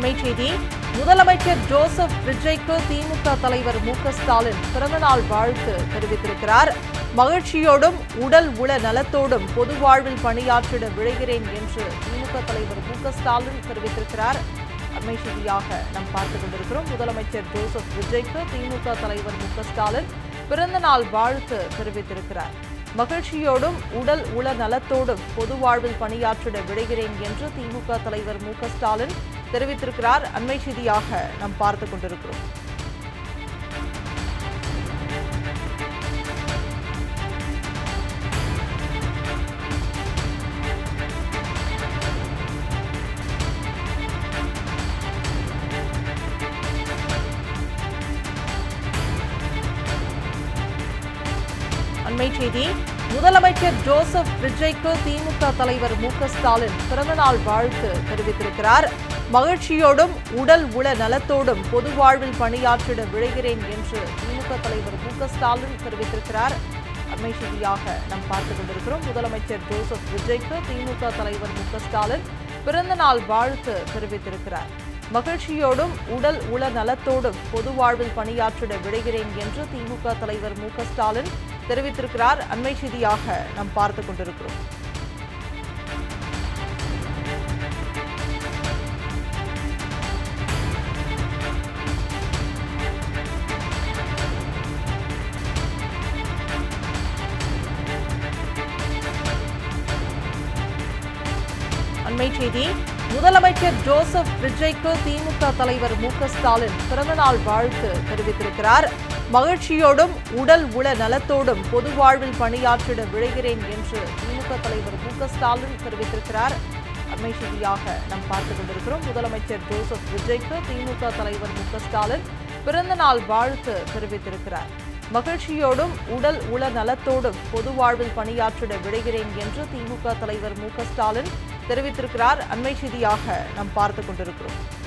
அண்மைச் செய்தி. முதலமைச்சர் ஜோசப் விஜய்க்கு திமுக தலைவர் மு.க.ஸ்டாலின் பிறந்தநாள் வாழ்த்து தெரிவித்திருக்கிறார். மகிழ்ச்சியோடும் உடல் உள நலத்தோடும் பொது வாழ்வில் பணியாற்றிட விழைகிறேன் என்று திமுக தலைவர் மு.க.ஸ்டாலின் தெரிவித்திருக்கிறார். அண்மை செய்தியாக நாம் பார்த்துக் கொண்டிருக்கிறோம். முதலமைச்சர் ஜோசப் விஜய்க்கு திமுக தலைவர் மு.க.ஸ்டாலின் பிறந்தநாள் வாழ்த்து தெரிவித்திருக்கிறார். மகிழ்ச்சியோடும் உடல் உள நலத்தோடும் பொது வாழ்வில் பணியாற்றிட விழைகிறேன் என்று திமுக தலைவர் மு.க.ஸ்டாலின் தெரிவித்திருக்கிறார். அண்மை செய்தியாக நாம் பார்த்துக் கொண்டிருக்கிறோம். அண்மைச் செய்தி. முதலமைச்சர் ஜோசப் விஜய்க்கு திமுக தலைவர் மு.க.ஸ்டாலின் பிறந்தநாள் வாழ்த்து தெரிவித்திருக்கிறார். மகிழ்ச்சியோடும் உடல் உள நலத்தோடும் பொது வாழ்வில் பணியாற்றிட விழைகிறேன் என்று திமுக தலைவர் மு.க.ஸ்டாலின் தெரிவித்திருக்கிறார். அண்மை செய்தியாக நாம் பார்த்துக் கொண்டிருக்கிறோம். முதலமைச்சர் ஜோசப் விஜய்க்கு திமுக தலைவர் மு.க.ஸ்டாலின் பிறந்தநாள் வாழ்த்து தெரிவித்திருக்கிறார். மகிழ்ச்சியோடும் உடல் உள நலத்தோடும் பொது வாழ்வில் பணியாற்றிட விழைகிறேன் என்று திமுக தலைவர் மு.க.ஸ்டாலின் தெரிவித்திருக்கிறார். அண்மை செய்தியாக நாம் பார்த்துக் கொண்டிருக்கிறோம். அண்மைச் செய்தி. முதலமைச்சர் ஜோசப் விஜய்க்கு திமுக தலைவர் மு.க.ஸ்டாலின் பிறந்தநாள் வாழ்த்து தெரிவித்திருக்கிறார். மகிழ்ச்சியோடும் உடல் உள நலத்தோடும் பொது வாழ்வில் பணியாற்றிட விழைகிறேன் என்று திமுக தலைவர் மு.க.ஸ்டாலின் தெரிவித்திருக்கிறார். அண்மை செய்தியாக நாம் பார்த்துக் கொண்டிருக்கிறோம். முதலமைச்சர் ஜோசப் விஜய்க்கு திமுக தலைவர் மு.க.ஸ்டாலின் பிறந்தநாள் வாழ்த்து தெரிவித்திருக்கிறார். மகிழ்ச்சியோடும் உடல் உள நலத்தோடும் பொது வாழ்வில் பணியாற்றிட விழைகிறேன் என்று திமுக தலைவர் மு.க.ஸ்டாலின் தெரிவித்திருக்கிறார். அண்மை செய்தியாக நாம் பார்த்துக் கொண்டிருக்கிறோம்.